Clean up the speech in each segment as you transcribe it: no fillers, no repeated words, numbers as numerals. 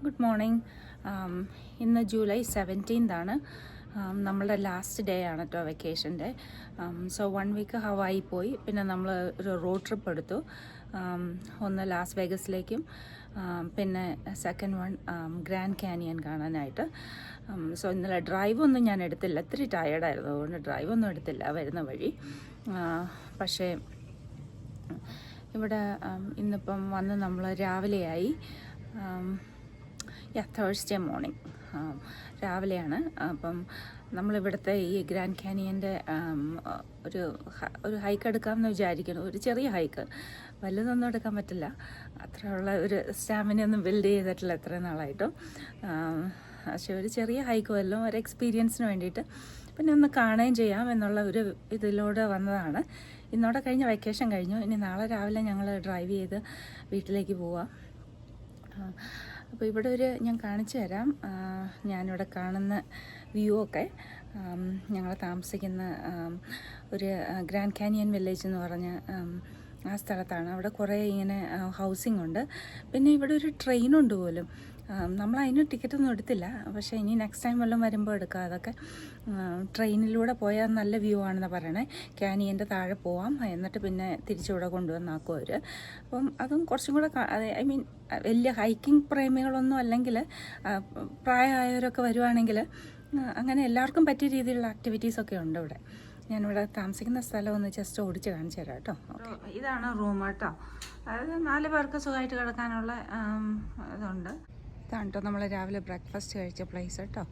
Good morning. ഇന്ന് July 17th ആണ്. നമ്മളുടെ ലാസ്റ്റ് ഡേ ആണ് കേട്ടോ വെക്കേഷൻ്റെ. സോ 1 വീക്ക് ഹവായി പോയി. പിന്നെ നമ്മൾ ഒരു റോഡ് ട്രിപ്പ് എടുത്തു. ഒന്ന് ലാസ് വേഗസിലേക്കും പിന്നെ സെക്കൻഡ് വൺ ഗ്രാൻഡ് കാനിയൻ കാണാനായിട്ട്. സോ ഇന്നലെ ഡ്രൈവൊന്നും ഞാൻ എടുത്തില്ല, ഇത്തിരി ടയേർഡായിരുന്നു, അതുകൊണ്ട് ഡ്രൈവൊന്നും എടുത്തില്ല വരുന്ന വഴി. പക്ഷേ ഇവിടെ ഇന്നിപ്പം വന്ന് നമ്മൾ രാവിലെയായി. തേഴ്സ്ഡേ മോർണിംഗ് രാവിലെയാണ്. അപ്പം നമ്മളിവിടുത്തെ ഈ ഗ്രാൻഡ് കാനിയൻ്റെ ഒരു ഹൈക്ക് എടുക്കാമെന്ന് വിചാരിക്കുന്നു. ഒരു ചെറിയ ഹൈക്ക്, വലുതൊന്നും എടുക്കാൻ പറ്റില്ല, അത്രയുള്ള ഒരു സ്റ്റാമിനയൊന്നും ബിൽഡ് ചെയ്തിട്ടില്ല എത്ര നാളായിട്ടും. പക്ഷേ ഒരു ചെറിയ ഹൈക്ക് വല്ലതും ഒരു എക്സ്പീരിയൻസിന് വേണ്ടിയിട്ട് പിന്നെ ഒന്ന് കാണുകയും ചെയ്യാം എന്നുള്ള ഒരു ഇതിലൂടെ വന്നതാണ്. ഇന്നോടെ കഴിഞ്ഞ വെക്കേഷൻ കഴിഞ്ഞു. ഇനി നാളെ രാവിലെ ഞങ്ങൾ ഡ്രൈവ് ചെയ്ത് വീട്ടിലേക്ക് പോവാം. അപ്പോൾ ഇവിടെ ഞാൻ കാണിച്ചു തരാം. ഞാനിവിടെ കാണുന്ന വ്യൂ ഒക്കെ ഞങ്ങൾ താമസിക്കുന്ന ഒരു ഗ്രാൻഡ് കാനിയൻ വില്ലേജ് എന്ന് പറഞ്ഞ ആ സ്ഥലത്താണ്. അവിടെ കുറേ ഇങ്ങനെ ഹൗസിംഗ് ഉണ്ട്. പിന്നെ ഇവിടെ ഒരു ട്രെയിനുണ്ട് പോലും. നമ്മൾ അതിന് ടിക്കറ്റൊന്നും എടുത്തില്ല, പക്ഷേ ഇനി നെക്സ്റ്റ് ടൈം വല്ലതും വരുമ്പോൾ എടുക്കാം. അതൊക്കെ ട്രെയിനിലൂടെ പോയാൽ നല്ല വ്യൂ ആണെന്ന് പറയണേ. കാനിയൻ്റെ താഴെ പോവാം, എന്നിട്ട് പിന്നെ തിരിച്ചിവിടെ കൊണ്ടുവന്നാക്കും അവർ. അപ്പം അതും കുറച്ചും കൂടെ ഐ മീൻ വലിയ ഹൈക്കിംഗ് പ്രേമികളൊന്നും അല്ലെങ്കിൽ പ്രായമായവരൊക്കെ വരുവാണെങ്കിൽ അങ്ങനെ എല്ലാവർക്കും പറ്റിയ രീതിയിലുള്ള ആക്ടിവിറ്റീസൊക്കെ ഉണ്ട് ഇവിടെ. ഞാനിവിടെ താമസിക്കുന്ന സ്ഥലം ഒന്ന് ജസ്റ്റ് ഓടിച്ച് കാണിച്ചു തരാം കേട്ടോ. ഇതാണ് റൂം കേട്ടോ. അതായത് 4 പേർക്ക് സുഖമായിട്ട് കിടക്കാനുള്ള ഇതുണ്ട്. ഇതാണ് കേട്ടോ നമ്മൾ രാവിലെ ബ്രേക്ക്ഫാസ്റ്റ് കഴിച്ച പ്ലേസ് കേട്ടോ.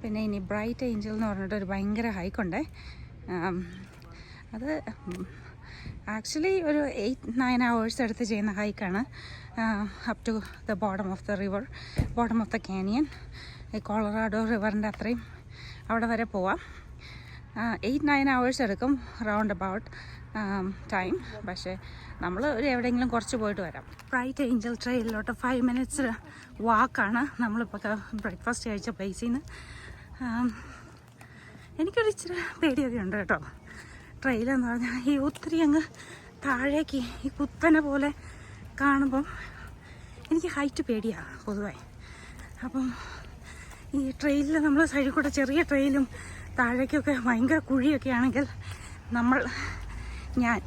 പിന്നെ ഇനി ബ്രൈറ്റ് ഏഞ്ചൽ എന്ന് പറഞ്ഞിട്ട് ഒരു ഭയങ്കര ഹൈക്കുണ്ടേ. അത് ആക്ച്വലി ഒരു 8-9 hours എടുത്ത് ചെയ്യുന്ന ഹൈക്കാണ്. Up to the bottom of the river, bottom of the canyon. ഈ കൊളറാഡോ റിവറിൻ്റെ അത്രയും അവിടെ വരെ പോവാം. 8-9 hours എടുക്കും റൗണ്ട് അബൌട്ട് ടൈം. പക്ഷേ നമ്മൾ ഒരു എവിടെയെങ്കിലും കുറച്ച് പോയിട്ട് വരാം. ബ്രൈറ്റ് ഏഞ്ചൽ ട്രെയിലിലോട്ട് 5 minutes വാക്കാണ് നമ്മളിപ്പോൾ ബ്രേക്ക്ഫാസ്റ്റ് കഴിച്ച പ്ലേസിൽ നിന്ന്. എനിക്കൊരു ഇച്ചിരി പേടിയൊക്കെ ഉണ്ട് കേട്ടോ. ട്രെയിലെന്ന് പറഞ്ഞാൽ ഈ ഒത്തിരി അങ്ങ് താഴേക്ക് ഈ കുത്തനെ പോലെ കാണുമ്പം എനിക്ക് ഹൈറ്റ് പേടിയാണ് പൊതുവെ. അപ്പം ഈ ട്രെയിനിൽ നമ്മൾ സൈഡിൽ കൂടെ ചെറിയ ട്രെയിലും താഴേക്കൊക്കെ ഭയങ്കര കുഴിയൊക്കെ ആണെങ്കിൽ ഞാൻ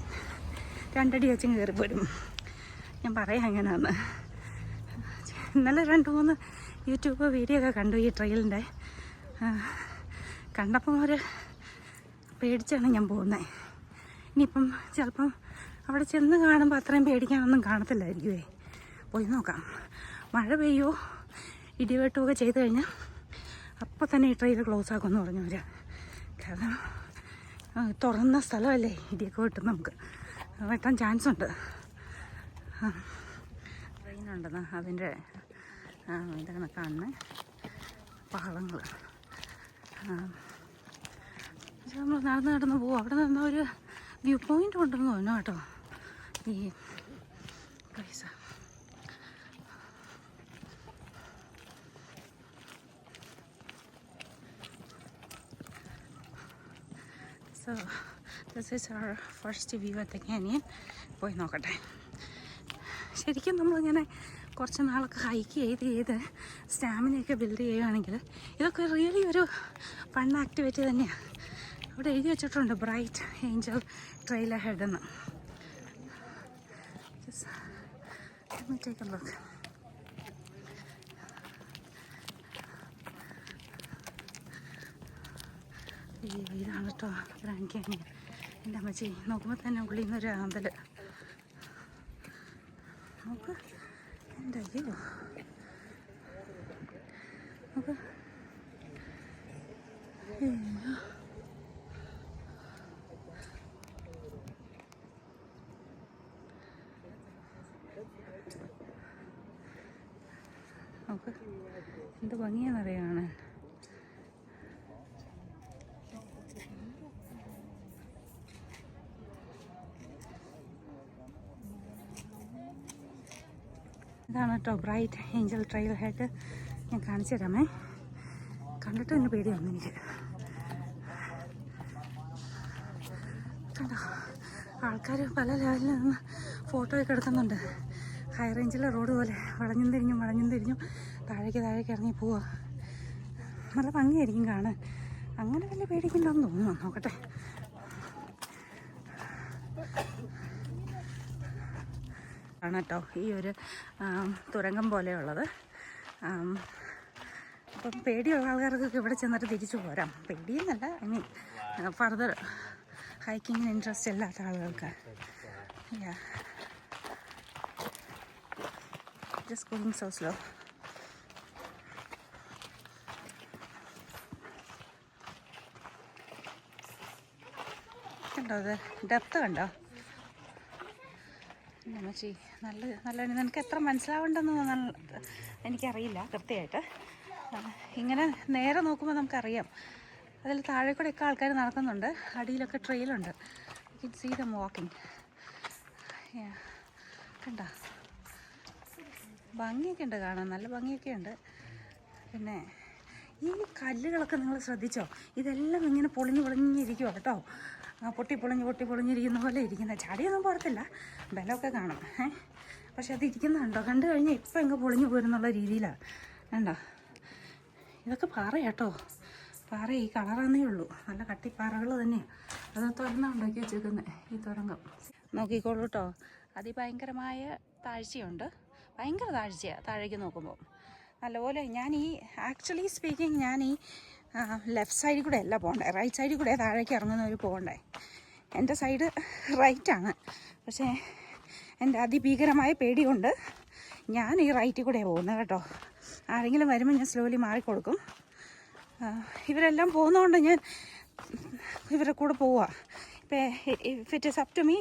2 അടി വെച്ച് കയറിപ്പോരും. ഞാൻ പറയാം എങ്ങനെയാണെന്ന്. ഇന്നലെ 2-3 യൂട്യൂബ് വീഡിയോ ഒക്കെ കണ്ടു ഈ ട്രെയിലിൻ്റെ. കണ്ടപ്പം ഒരു പേടിച്ചാണ് ഞാൻ പോകുന്നത്. ഇനിയിപ്പം ചിലപ്പം അവിടെ ചെന്ന് കാണുമ്പോൾ അത്രയും പേടിക്കാനൊന്നും കാണത്തില്ലായിരിക്കുമേ. പോയി നോക്കാം. മഴ പെയ്യോ ഇടിവെട്ടുമൊക്കെ ചെയ്ത് കഴിഞ്ഞാൽ അപ്പോൾ തന്നെ ഈ ട്രെയിൻ ക്ലോസ് ആക്കുമെന്ന് പറഞ്ഞവർ. കാരണം തുറന്ന സ്ഥലമല്ലേ, ഇടിയൊക്കെ വെട്ടും, നമുക്ക് വെട്ടാൻ ചാൻസ് ഉണ്ട്. ട്രെയിനുണ്ടെന്ന് അതിൻ്റെ ഇതാണ് കാണുന്നത്, പാളങ്ങൾ. നമ്മൾ നടന്ന് പോവും. അവിടെ നിന്ന് ഒരു വ്യൂ പോയിൻ്റ് ഉണ്ടെന്ന് തോന്നുന്നു കേട്ടോ ഈ place. So this is our first view at the canyon. പോയി നോക്കട്ടെ. ശരിക്കും നമ്മളിങ്ങനെ കുറച്ച് നാളൊക്കെ ഹൈക്ക് ചെയ്ത് സ്റ്റാമിനയൊക്കെ ബിൽഡ് ചെയ്യുകയാണെങ്കിൽ ഇതൊക്കെ റിയലി ഒരു ഫൺ ആക്ടിവിറ്റി തന്നെയാണ്. അവിടെ എഴുതി വെച്ചിട്ടുണ്ട് ബ്രൈറ്റ് ഏഞ്ചൽ ട്രെയിൽ അഹെഡ് എന്ന്. Let me take a look. ഇതാണ് കേട്ടോ ഗ്രാൻഡ് കാനിയൻ. എൻ്റെ അമ്മച്ചി നോക്കുമ്പോൾ തന്നെ ഉള്ളിൽ നിന്നൊരു ആന്തൽ നോക്ക്. എൻ്റെ അയ്യോ നോക്ക്. നോക്ക് എന്ത് ഭംഗിയാണെന്നറിയാണ്. ഇതാണ് കേട്ടോ ബ്രൈറ്റ് ഏഞ്ചൽ ട്രെയിൽ ഹെഡ്. ഞാൻ കാണിച്ചു തരാമേ. കണ്ടിട്ട് തന്നെ പേടിയാണ് എനിക്ക്. കണ്ടോ ആൾക്കാർ പല ലെവലിൽ നിന്ന് ഫോട്ടോ ഒക്കെ എടുക്കുന്നുണ്ട്. ഹൈ റേഞ്ചിലെ റോഡ് പോലെ വളഞ്ഞും തിരിഞ്ഞും താഴേക്ക് ഇറങ്ങി പോവുക. നല്ല ഭംഗിയായിരിക്കും കാണാൻ. അങ്ങനെ വലിയ പേടിക്കണ്ടെന്ന് തോന്നുന്നു. നോക്കട്ടെ. ആണ് കേട്ടോ ഈ ഒരു തുരങ്കം പോലെയുള്ളത്. അപ്പം പേടിയുള്ള ആൾക്കാർക്കൊക്കെ ഇവിടെ ചെന്നിട്ട് തിരിച്ചു പോരാം. പേടിയെന്നല്ല, ഐ മീൻ ഫർദർ ഹൈക്കിങ്ങിന് ഇൻട്രസ്റ്റ് ഇല്ലാത്ത ആളുകൾക്ക്. Just going so slow. കണ്ടോ അത് ഡെപ്ത് കണ്ടോ? മച്ചി നല്ല നിനക്ക് എത്ര മനസ്സിലാവേണ്ടെന്ന് എനിക്കറിയില്ല കൃത്യമായിട്ട്. ഇങ്ങനെ നേരെ നോക്കുമ്പോൾ നമുക്കറിയാം. അതിൽ താഴെ കൂടെയൊക്കെ ആൾക്കാർ നടക്കുന്നുണ്ട്. അടിയിലൊക്കെ ട്രെയിലുണ്ട്. You can see them walking. കണ്ടോ ഭംഗിയൊക്കെ ഉണ്ട് കാണാൻ, നല്ല ഭംഗിയൊക്കെ ഉണ്ട്. പിന്നെ ഈ കല്ലുകളൊക്കെ നിങ്ങൾ ശ്രദ്ധിച്ചോ? ഇതെല്ലാം ഇങ്ങനെ പൊളിഞ്ഞിരിക്കുമോ കേട്ടോ. പൊട്ടിപ്പൊളിഞ്ഞിരിക്കുന്ന പോലെ ഇരിക്കുന്നത്. ചാടിയൊന്നും പോരത്തില്ല, ബലമൊക്കെ കാണും. പക്ഷെ അത് ഇരിക്കുന്നുണ്ടോ? കണ്ടു കഴിഞ്ഞാൽ ഇപ്പം എങ്ങ് പൊളിഞ്ഞു പോരുന്നുള്ള രീതിയിലാണ്. കണ്ടോ? ഇതൊക്കെ പാറ കേട്ടോ. പാറ ഈ കളറാന്നേ ഉള്ളൂ. നല്ല കട്ടിപ്പാറകൾ തന്നെയാണ്. അത് തുറന്ന് ഉണ്ടാക്കി വെച്ചേക്കുന്നത് ഈ തുരങ്കം. നോക്കിക്കോളൂ കേട്ടോ. അതിഭയങ്കരമായ താഴ്ചയുണ്ട്. ഭയങ്കര താഴ്ചയാണ് താഴേക്ക് നോക്കുമ്പോൾ. നല്ലപോലെ ആക്ച്വലി സ്പീക്കിംഗ് ഞാൻ ഈ ലെഫ്റ്റ് സൈഡിൽ കൂടെ അല്ല പോകണ്ടേ, റൈറ്റ് സൈഡിൽ കൂടെ താഴേക്ക് ഇറങ്ങുന്നവർ പോകണ്ടേ. എൻ്റെ സൈഡ് റൈറ്റാണ്. പക്ഷേ എൻ്റെ അതിഭീകരമായ പേടി കൊണ്ട് ഞാൻ ഈ റൈറ്റിൽ കൂടെയാണ് പോകുന്നത് കേട്ടോ. ആരെങ്കിലും വരുമ്പോൾ ഞാൻ സ്ലോലി മാറിക്കൊടുക്കും. ഇവരെല്ലാം പോകുന്നതുകൊണ്ട് ഞാൻ ഇവരുടെ കൂടെ പോവുക. If it is up to me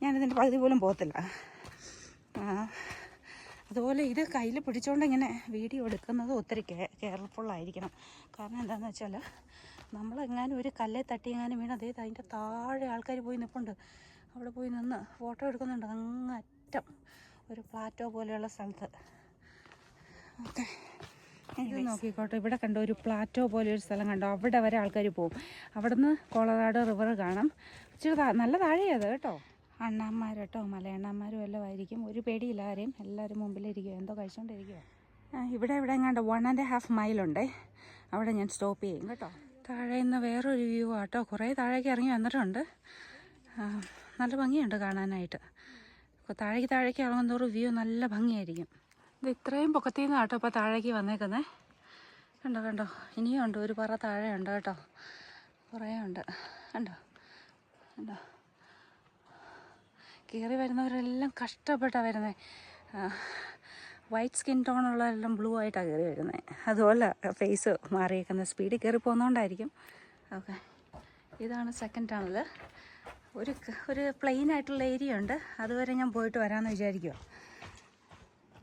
ഞാനിതിൻ്റെ പകുതി പോലും പോകത്തില്ല. അതുപോലെ ഇത് കയ്യിൽ പിടിച്ചുകൊണ്ട് ഇങ്ങനെ വീഡിയോ എടുക്കുന്നത് ഒത്തിരി കെയർഫുള്ളായിരിക്കണം. കാരണം എന്താണെന്ന് വെച്ചാൽ നമ്മളെങ്ങാനും ഒരു കല്ലെ തട്ടിയെങ്ങാനും വീണ് അതിൻ്റെ താഴെ ആൾക്കാർ പോയി നിൽപ്പുണ്ട്. അവിടെ പോയി നിന്ന് ഫോട്ടോ എടുക്കുന്നുണ്ട്. അങ്ങറ്റം ഒരു പ്ലാറ്റോ പോലെയുള്ള സ്ഥലത്ത്. ഓക്കെ, ഇത് നോക്കിക്കോട്ടെ. ഇവിടെ കണ്ടോ ഒരു പ്ലാറ്റോ പോലെ ഒരു സ്ഥലം കണ്ടോ? അവിടെ വരെ ആൾക്കാർ പോകും. അവിടെ നിന്ന് കൊളറാഡോ റിവർ കാണാം. ഇച്ചിരി നല്ല താഴെയത് കേട്ടോ. അണ്ണാന്മാർ കേട്ടോ, മലയണ്ണാന്മാരും എല്ലാം ആയിരിക്കും. ഒരു പേടിയില്ല ആരെയും. എല്ലാവരും മുമ്പിലിരിക്കും, എന്തോ കഴിച്ചുകൊണ്ടിരിക്കുക. ഇവിടെ എങ്ങാണ്ട് 1.5 മൈലുണ്ടേ. അവിടെ ഞാൻ സ്റ്റോപ്പ് ചെയ്യും കേട്ടോ. താഴെ നിന്ന് വേറൊരു വ്യൂ ആട്ടോ. കുറേ താഴേക്ക് ഇറങ്ങി വന്നിട്ടുണ്ട്. നല്ല ഭംഗിയുണ്ട് കാണാനായിട്ട്. താഴേക്ക് ഇറങ്ങുന്നതോറും വ്യൂ നല്ല ഭംഗിയായിരിക്കും. ഇത് ഇത്രയും പൊക്കത്തിൽ നിന്ന് കേട്ടോ ഇപ്പോൾ താഴേക്ക് വന്നേക്കുന്നത്. കണ്ടോ ഇനിയും ഉണ്ട്. ഒരു പറ താഴെ ഉണ്ട് കേട്ടോ. കുറേ ഉണ്ട്. കണ്ടോ കയറി വരുന്നവരെല്ലാം കഷ്ടപ്പെട്ടാണ് വരുന്നത്. വൈറ്റ് സ്കിൻ ടോണുള്ളതെല്ലാം ബ്ലൂ ആയിട്ടാണ് കയറി വരുന്നത്. അതുപോലെ ഫേസ് മാറിയേക്കുന്നത്. സ്പീഡിൽ കയറി പോകുന്നതുകൊണ്ടായിരിക്കും. ഓക്കെ, ഇതാണ് സെക്കൻഡ് ടണൽ. ഒരു പ്ലെയിൻ ആയിട്ടുള്ള ഏരിയ ഉണ്ട്. അതുവരെ ഞാൻ പോയിട്ട് വരാമെന്ന് വിചാരിക്കുക.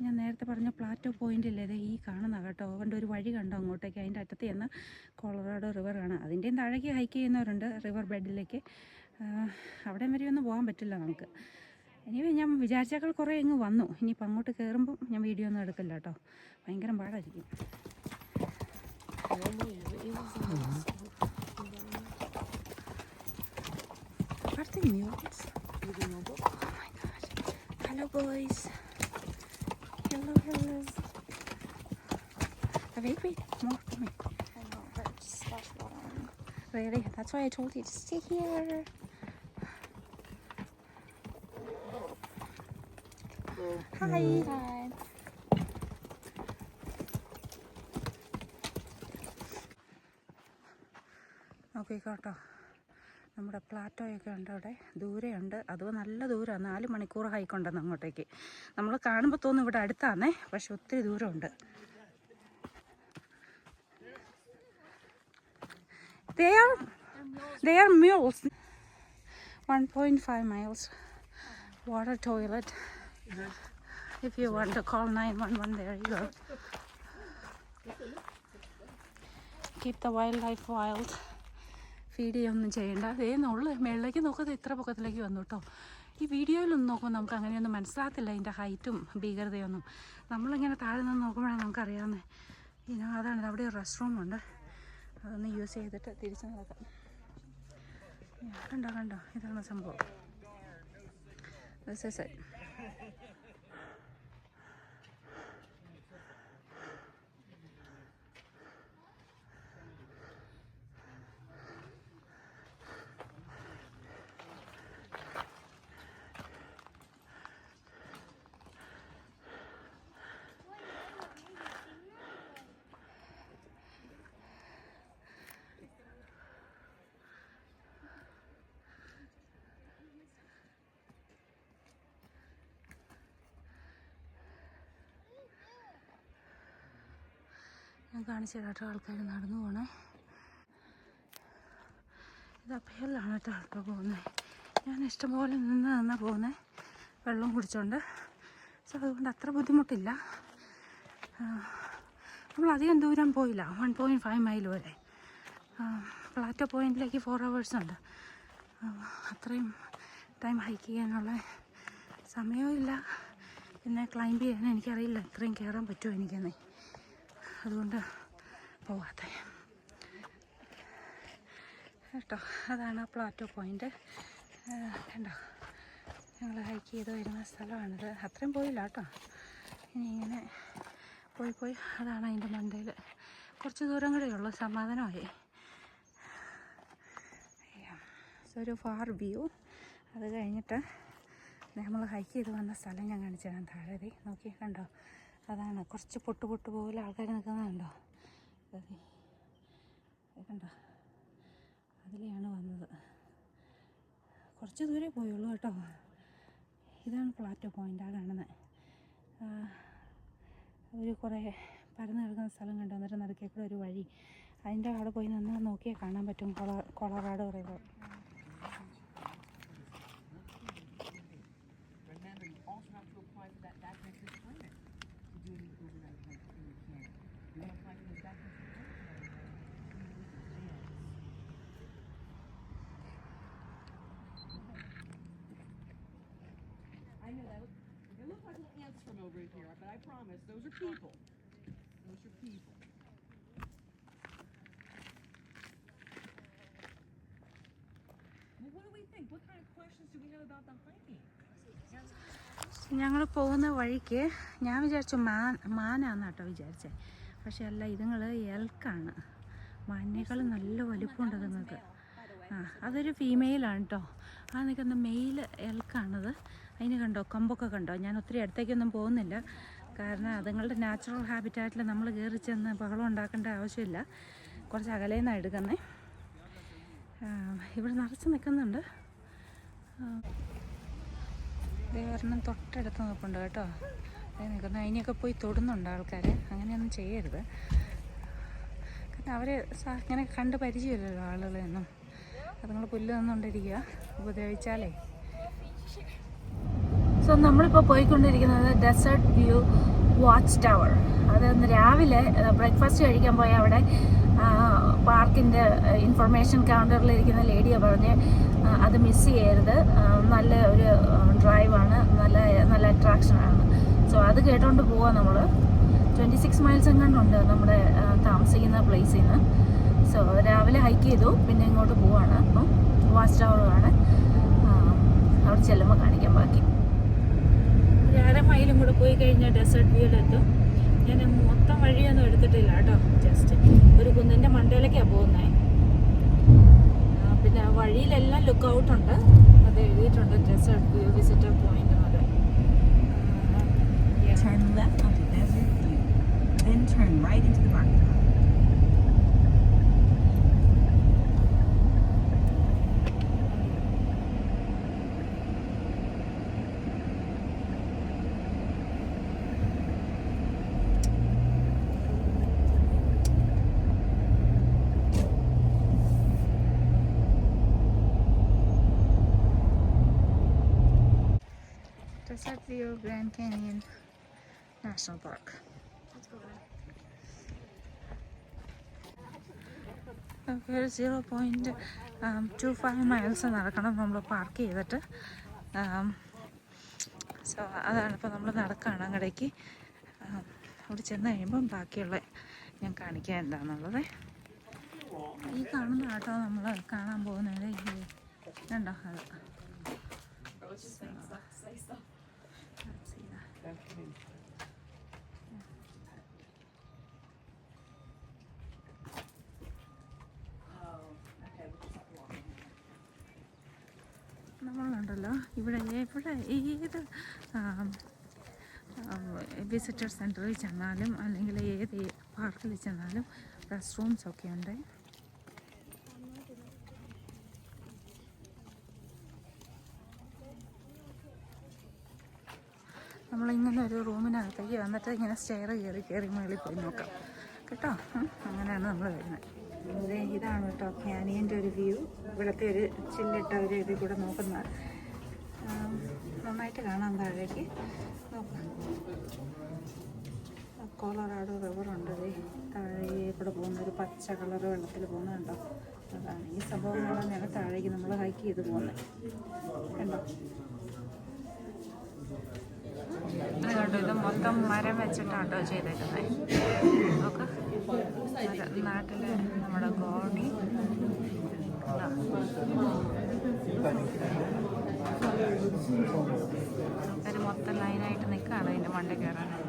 ഞാൻ നേരത്തെ പറഞ്ഞ പ്ലാറ്റോ പോയിൻ്റില്ലേ, ഇത് ഈ കാണുന്ന കേട്ടോ. അതുകൊണ്ട് ഒരു വഴി കണ്ടോ അങ്ങോട്ടേക്ക്. അതിൻ്റെ അറ്റത്ത് ചെന്ന് കൊളറാഡോ റിവർ കാണാം. അതിൻ്റെയും താഴേക്ക് ഹൈക്ക് ചെയ്യുന്നവരുണ്ട് റിവർ ബെഡിലേക്ക്. അവിടെയും വരെ ഒന്നും പോകാൻ പറ്റില്ല നമുക്ക്. ഇനി ഞാൻ വിചാരിച്ചേക്കാൾ കുറേ ഇങ്ങ് വന്നു. ഇനിയിപ്പോൾ അങ്ങോട്ട് കയറുമ്പം ഞാൻ വീഡിയോ ഒന്നും എടുക്കില്ല കേട്ടോ. ഭയങ്കര പാടായിരിക്കും. Hello boys. Hello. Wait, more for me. I know, but just splash water on me. Really? That's why I told you to stay here. Hi. Okay, കേട്ടോ. നമ്മുടെ പ്ലാറ്റോയൊക്കെ ഉണ്ട് അവിടെ. ദൂരെയുണ്ട്. അതും നല്ല ദൂരമാണ്. 4 മണിക്കൂർ ഹൈക്കുണ്ടെന്ന് അങ്ങോട്ടേക്ക്. നമ്മൾ കാണുമ്പോൾ തോന്നും ഇവിടെ അടുത്താണേ, പക്ഷെ ഒത്തിരി ദൂരമുണ്ട്. They are mules. 1.5 miles. Water toilet. If you want to call 911, there you go. Keep the wildlife wild. Feed ചെയ്യൊന്നും ചെയ്യേണ്ട. അതേന്നുള്ളു. മേളിലേക്ക് നോക്കാതെ ഇത്ര പൊക്കത്തിലേക്ക് വന്നു കേട്ടോ. ഈ വീഡിയോയിലൊന്നും നോക്കുമ്പോൾ നമുക്ക് അങ്ങനെയൊന്നും മനസ്സിലാകത്തില്ല അതിൻ്റെ ഹൈറ്റും ഭീകരതയൊന്നും. നമ്മളിങ്ങനെ താഴെ നിന്ന് നോക്കുമ്പോഴാണ് നമുക്കറിയാവുന്നത്. അതാണ്. അവിടെ ഒരു റെസ്റ്റ് റൂമുണ്ട്. അതൊന്ന് യൂസ് ചെയ്തിട്ട് തിരിച്ച് നടക്കാം. കണ്ടോ ഇതാണ് സംഭവം. ഞാൻ കാണിച്ചു തരാം കേട്ടോ. ആൾക്കാർ നടന്നു പോകണേ. ഇത് അപ്പയല്ലാണ് കേട്ടോ ആൾക്കാർ പോകുന്നത്. ഞാൻ ഇഷ്ടംപോലെ നിന്ന് പോകുന്നത് വെള്ളം കുടിച്ചോണ്ട്. സോ അതുകൊണ്ട് അത്ര ബുദ്ധിമുട്ടില്ല. നമ്മളധികം ദൂരം പോയില്ല. 1.5 മൈൽ വരെ. പ്ലാറ്റോ പോയിന്റിലേക്ക് 4 hours ഉണ്ട്. അത്രയും ടൈം ഹൈക്ക് ചെയ്യാനുള്ള സമയവും ഇല്ല. പിന്നെ ക്ലൈംബ് ചെയ്യാൻ എനിക്കറിയില്ല ഇത്രയും കയറാൻ പറ്റുമോ എനിക്കെന്നേ. അതുകൊണ്ട് പോവാത്ത കേട്ടോ. അതാണ് പ്ലാറ്റോ പോയിന്റ്. കണ്ടോ, ഞങ്ങൾ ഹൈക്ക് ചെയ്ത് വരുന്ന സ്ഥലമാണിത്. അത്രയും പോയില്ല കേട്ടോ. ഇനി ഇങ്ങനെ പോയി അതാണ് അതിൻ്റെ മണ്ടയിൽ. കുറച്ച് ദൂരം കൂടെ ഉള്ളൂ, സമാധാനമായി. ഒരു ഫാർ വ്യൂ. അത് കഴിഞ്ഞിട്ട് നമ്മൾ ഹൈക്ക് ചെയ്ത് വന്ന സ്ഥലം ഞാൻ കാണിച്ചു തരാം. താഴെ നോക്കി കണ്ടോ, അതാണ് കുറച്ച് പൊട്ട് പോലെ ആൾക്കാർ നിൽക്കുന്നതുണ്ടോ. കണ്ടോ, അതിലെയാണ് വന്നത്. കുറച്ച് ദൂരെ പോയുള്ളൂ കേട്ടോ. ഇതാണ് പ്ലാറ്റോ പോയിൻ്റ്. ആ കാണുന്നത് ഒരു കുറേ പരന്ന് കിടക്കുന്ന സ്ഥലം കണ്ടോ. എന്നിട്ട് നടുക്കേക്കൂടെ ഒരു വഴി. അതിൻ്റെ അവിടെ പോയി നിന്ന് നോക്കിയാൽ കാണാൻ പറ്റും Colorado river. I know that. They look like little ants from over here, but I promise, those are people. Those are people. Well, what do we think? What kind of questions do we have about the hiking? ഞങ്ങൾ പോകുന്ന വഴിക്ക് ഞാൻ വിചാരിച്ചു മാനാന്ന് കേട്ടോ വിചാരിച്ചേ. പക്ഷെ അല്ല, ഇതുങ്ങൾ എൽക്കാണ്. മാനിനേക്കാൾ നല്ല വലിപ്പമുണ്ട് അതുങ്ങൾക്ക്. അതൊരു ഫീമെയിലാണ് കേട്ടോ. ആ നിൽക്കുന്ന മെയിൽ എൽക്കാണത്. അതിന് കണ്ടോ, കൊമ്പൊക്കെ കണ്ടോ. ഞാൻ ഒത്തിരി അടുത്തേക്കൊന്നും പോകുന്നില്ല, കാരണം അതുങ്ങളുടെ നാച്ചുറൽ ഹാബിറ്റാറ്റിൽ നമ്മൾ കയറി ചെന്ന് ബഹളം ഉണ്ടാക്കേണ്ട ആവശ്യമില്ല. കുറച്ച് അകലേന്നാണ് എടുക്കുന്നത്. ഇവിടെ നിറച്ച് നിൽക്കുന്നുണ്ട്. ഒരെണ്ണം തൊട്ടടുത്ത് നിൽപ്പുണ്ട് കേട്ടോ. നിൽക്കുന്നത് അതിനെയൊക്കെ പോയി തൊടുന്നുണ്ട് ആൾക്കാർ. അങ്ങനെയൊന്നും ചെയ്യരുത്, കാരണം അവർ ഇങ്ങനെ കണ്ട് പരിചയമില്ലല്ലോ ആളുകളെയൊന്നും. അതുങ്ങൾ പുല്ല് തന്നുകൊണ്ടിരിക്കുക, ഉപദ്രവിച്ചാലേ. സോ നമ്മളിപ്പോൾ പോയിക്കൊണ്ടിരിക്കുന്നത് ഡെസേർട്ട് വ്യൂ വാച്ച് ടവർ. അത് രാവിലെ ബ്രേക്ക്ഫാസ്റ്റ് കഴിക്കാൻ പോയ അവിടെ പാർക്കിൻ്റെ ഇൻഫർമേഷൻ കൗണ്ടറിലിരിക്കുന്ന ലേഡിയെ പറഞ്ഞ് അത് മിസ് ചെയ്യരുത്, നല്ല ഒരു ഡ്രൈവാണ്, നല്ല അട്രാക്ഷനാണ്. സോ അത് കേട്ടോണ്ട് പോവാം നമ്മൾ. 26 miles എങ്ങാണ്ടുണ്ട് നമ്മുടെ താമസിക്കുന്ന പ്ലേസിൽ നിന്ന്. സോ രാവിലെ ഹൈക്ക് ചെയ്തു, പിന്നെ ഇങ്ങോട്ട് പോവാണ്. അപ്പം വാച്ച് ടവർ കാണാൻ അവിടെ ചെല്ലുമ്പോൾ കാണിക്കാൻ. ബാക്കി 1.5 മൈലും കൂടെ പോയി കഴിഞ്ഞാൽ ഡെസേർട്ട് വ്യൂവിലെത്തും. ഞാൻ മൊത്തം വഴിയൊന്നും എടുത്തിട്ടില്ല കേട്ടോ, ജസ്റ്റ് ഒരു കുന്നിൻ്റെ മണ്ടയിലേക്കാണ് പോകുന്നത്. പിന്നെ വഴിയിലെല്ലാം ലുക്ക് ഔട്ട് ഉണ്ട്, അത് എഴുതിയിട്ടുണ്ട് ഡെസേർട്ട് വ്യൂ വിസിറ്റർ പോയിന്റ് എന്നൊക്കെ. Turn left onto Desert View, then turn right into the parking lot. Desert View Grand Canyon National Park. ഒരു 0.25 miles നടക്കണം നമ്മൾ പാർക്ക് ചെയ്തിട്ട്. സോ അതാണ് ഇപ്പോൾ നമ്മൾ നടക്കുകയാണ് അങ്ങടേക്ക്. അവിടെ ചെന്ന് കഴിയുമ്പം ബാക്കിയുള്ള ഞാൻ കാണിക്കാൻ എന്താണെന്നുള്ളത്. ഈ കാണുന്ന ആട്ടോ നമ്മൾ കാണാൻ പോകുന്നത്. കണ്ടോ, അത് നമ്മളുണ്ടല്ലോ ഇവിടെ ഏത് വിസിറ്റർ സെൻറ്ററിൽ ചെന്നാലും അല്ലെങ്കിൽ ഏത് പാർക്കിൽ ചെന്നാലും റെസ്റ്റ് റൂംസൊക്കെ ഉണ്ട്. നമ്മളിങ്ങനെ ഒരു റൂമിനകത്തേക്ക് വന്നിട്ട് ഇങ്ങനെ സ്റ്റെയർ കയറി മേളിൽ പോയി നോക്കാം. കേട്ടോ. അങ്ങനെയാണ് നമ്മൾ വരുന്നത്. അതെ, ഇതാണ് കേട്ടോ ക്യാനിയൻ്റെ ഒരു വ്യൂ. ഇവിടുത്തെ ഒരു ചില്ലിട്ട ഒരു ഇതിൽ കൂടെ നോക്കുന്ന നന്നായിട്ട് കാണാം താഴേക്ക്. നോക്കാം, കൊളറാഡോ റിവറുണ്ട്. താഴെ കൂടെ പോകുന്ന ഒരു പച്ച കളർ വെള്ളത്തിൽ പോകുന്നുണ്ടോ, അതാണ് ഈ സംഭവങ്ങളാണ് താഴേക്ക് നമ്മൾ ഹൈക്ക് ചെയ്ത് പോകുന്നത്. കണ്ടോ, അതുകൊണ്ട് ഇത് മൊത്തം മരം വെച്ചിട്ടാട്ടോ ചെയ്തേക്കുന്നത്. നോക്ക്, നാട്ടിൽ നമ്മുടെ ഗോണി ആൾക്കാർ മൊത്തം ലൈനായിട്ട് നിൽക്കുകയാണ് അതിൻ്റെ മണ്ട കയറാനായിട്ട്.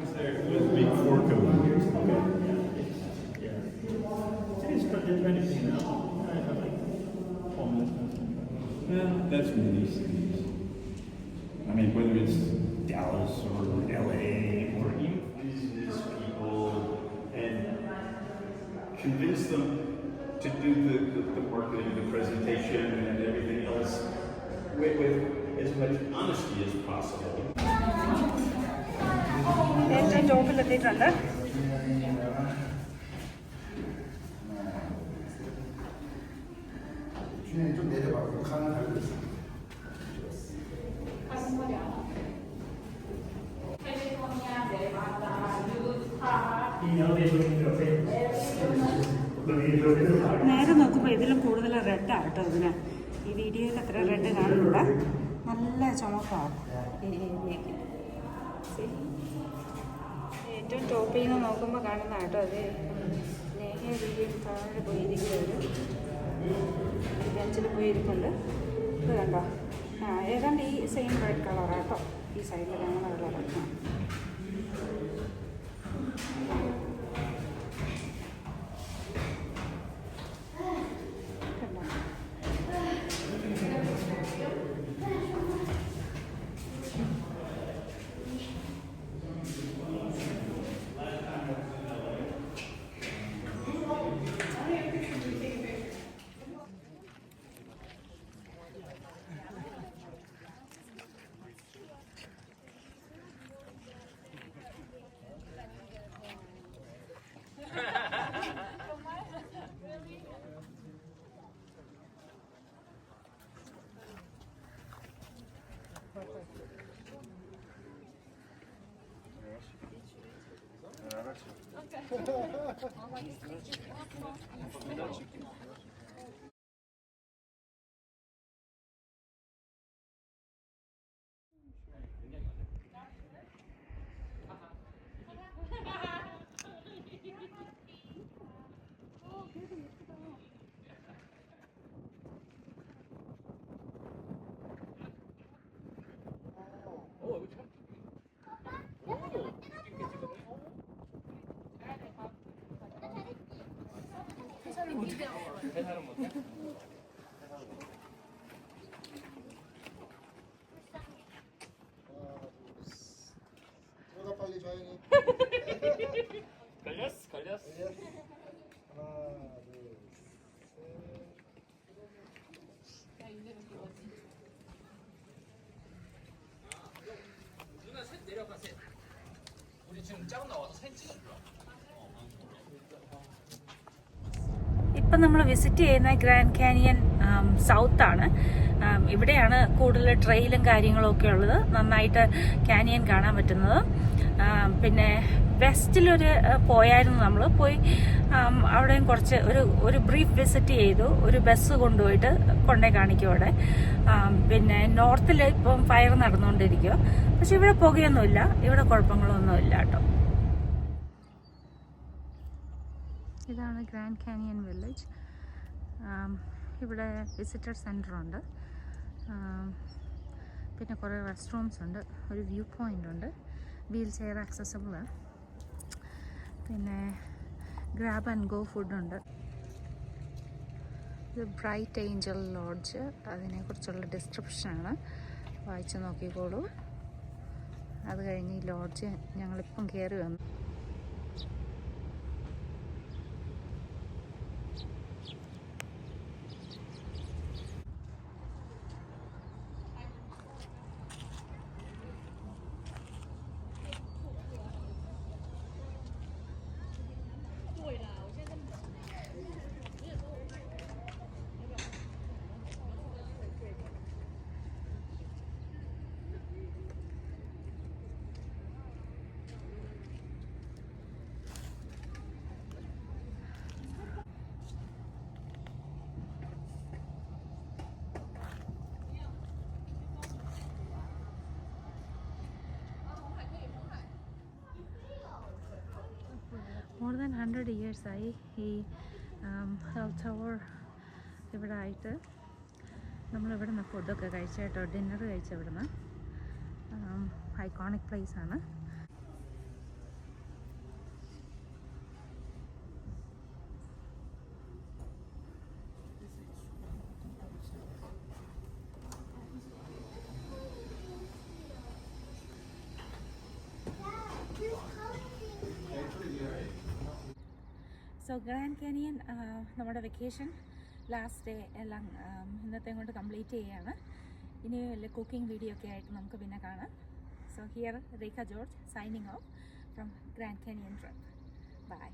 That's many cities. I mean, whether it's Dallas or LA or even business people, and convince them to do the marketing, the presentation, and everything else with as much honesty as possible. ഏറ്റവും ടോപ്പിലെത്തിയിട്ടുണ്ട്. 좀 내려봐. 칸을 달고 있어. നേരെ നോക്കുമ്പോൾ ഇതിലും കൂടുതൽ റെഡാണ് കേട്ടോ. ഇതിന് ഈ വീഡിയോയിൽ അത്ര റെഡ് കാണില്ല, നല്ല ചുമപ്പാണ് ഈ ഏരിയയ്ക്ക്. ഏറ്റവും ടോപ്പിൽ നിന്ന് നോക്കുമ്പോൾ കാണുന്ന കേട്ടോ അത് നേരെ വീഡിയോയിൽ താഴെ പോയിരിക്കും. ഒരു ബെഞ്ചിൽ പോയിരിക്കുന്നുണ്ട്. ഇത് കണ്ടോ, ഏതാണ്ട് ഈ സെയിം റെഡ് കളറാട്ടോ ഈ സൈഡിൽ കാണുന്ന കളറാണ്. 들어가 빨리 자연이. 걸렸어. 하나, 둘, 누나 셋 내려가 셋. 우리 지금 짱 나와서 사진 찍어줘. ഇപ്പം നമ്മൾ വിസിറ്റ് ചെയ്യുന്ന ഗ്രാൻഡ് കാനിയൻ സൗത്താണ്. ഇവിടെയാണ് കൂടുതൽ ട്രെയിലും കാര്യങ്ങളും ഒക്കെ ഉള്ളത്, നന്നായിട്ട് കാനിയൻ കാണാൻ പറ്റുന്നത്. പിന്നെ വെസ്റ്റിലൊരു പോയായിരുന്നു, നമ്മൾ പോയി അവിടെയും കുറച്ച് ഒരു ബ്രീഫ് വിസിറ്റ് ചെയ്തു. ഒരു ബസ് കൊണ്ടേ കാണിക്കും അവിടെ. പിന്നെ നോർത്തിൽ ഇപ്പം ഫയർ നടന്നുകൊണ്ടിരിക്കുക, പക്ഷെ ഇവിടെ പുകയൊന്നുമില്ല, ഇവിടെ കുഴപ്പങ്ങളൊന്നുമില്ല കേട്ടോ. ഇതാണ് ഗ്രാൻഡ് കാനിയൻ വില്ലേജ്. ഇവിടെ വിസിറ്റർ സെൻ്ററുണ്ട്, പിന്നെ കുറേ റെസ്റ്റോറൻറ്റ്സ് ഉണ്ട്, ഒരു വ്യൂ പോയിൻ്റ് ഉണ്ട്, വീൽ ചെയർ ആക്സസബിളാണ്, പിന്നെ ഗ്രാബ് ആൻഡ് ഗോ ഫുഡുണ്ട്. ഇത് ബ്രൈറ്റ് ഏഞ്ചൽ ലോഡ്ജ്, അതിനെക്കുറിച്ചുള്ള ഡിസ്ക്രിപ്ഷനാണ്, വായിച്ച് നോക്കിക്കോളൂ. അത് കഴിഞ്ഞ് ഈ ലോഡ്ജ് ഞങ്ങളിപ്പം കയറി വന്നു. 100 ഇയേഴ്സായി ഈ ഹെൽത്ത് ടവർ ഇവിടെ ആയിട്ട്. നമ്മളിവിടെ നിന്ന് ഫുഡൊക്കെ കഴിച്ചേട്ടോ, ഡിന്നർ കഴിച്ചിവിടുന്ന്. ഐക്കോണിക് പ്ലേസ് ആണ്. സോ ഗ്രാൻഡ് കാനിയൻ നമ്മുടെ വെക്കേഷൻ ലാസ്റ്റ് ഡേ എല്ലാം ഇന്നത്തെ കൊണ്ട് കംപ്ലീറ്റ് ചെയ്യുകയാണ്. ഇനി വല്ല കുക്കിംഗ് വീഡിയോ ഒക്കെ ആയിട്ട് നമുക്ക് പിന്നെ കാണാം. So here Rekha George signing off from Grand Canyon trip. By.